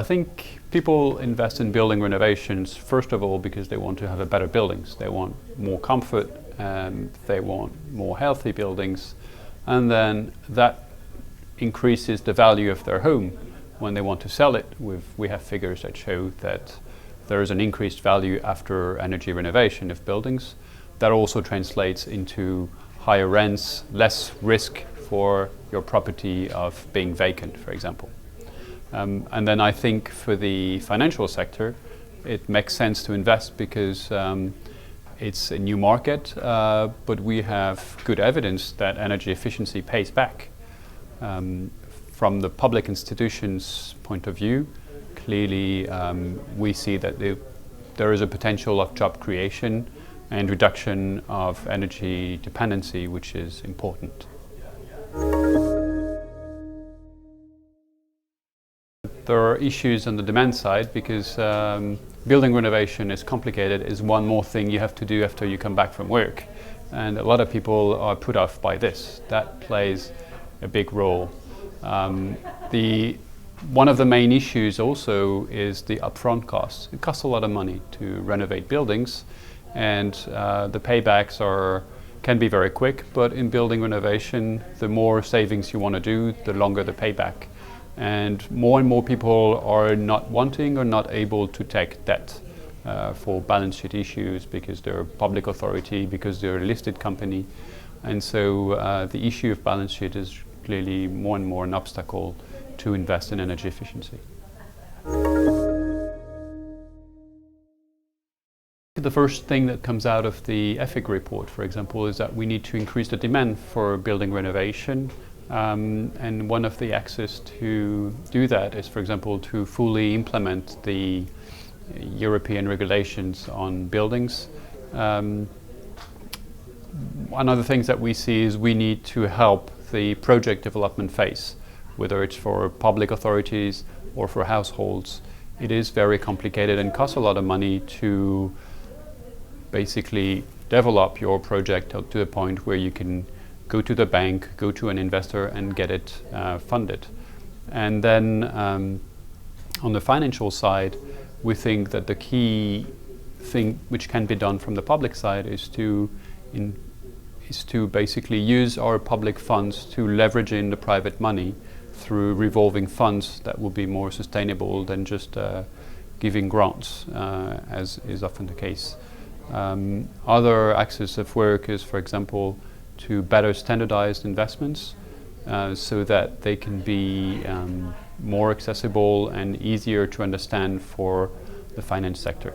think people invest in building renovations, first of all, because they want to have a better buildings. They want more comfort, and they want more healthy buildings, and then that increases the value of their home when they want to sell it. We have figures that show that there is an increased value after energy renovation of buildings. That also translates into higher rents, less risk for your property of being vacant, for example. And then I think for the financial sector, it makes sense to invest because it's a new market, but we have good evidence that energy efficiency pays back. From the public institutions' point of view, clearly we see that there is a potential of job creation and reduction of energy dependency, which is important. There are issues on the demand side because building renovation is complicated, is one more thing you have to do after you come back from work. And a lot of people are put off by this. That plays a big role. One of the main issues also is the upfront costs. It costs a lot of money to renovate buildings, and the paybacks can be very quick, but in building renovation, the more savings you want to do, the longer the payback. And more people are not wanting or not able to take debt for balance sheet issues because they're a public authority, because they're a listed company. And so the issue of balance sheet is clearly more and more an obstacle to invest in energy efficiency. The first thing that comes out of the EFIC report, for example, is that we need to increase the demand for building renovation. And one of the axes to do that is, for example, to fully implement the European regulations on buildings. One of the things that we see is we need to help the project development phase, whether it's for public authorities or for households. It is very complicated and costs a lot of money to basically develop your project up to the point where you can go to the bank, go to an investor and get it funded. And then on the financial side, we think that the key thing which can be done from the public side is to basically use our public funds to leverage in the private money through revolving funds that will be more sustainable than just giving grants, as is often the case. Other axes of work is, for example, to better standardized investments so that they can be more accessible and easier to understand for the finance sector.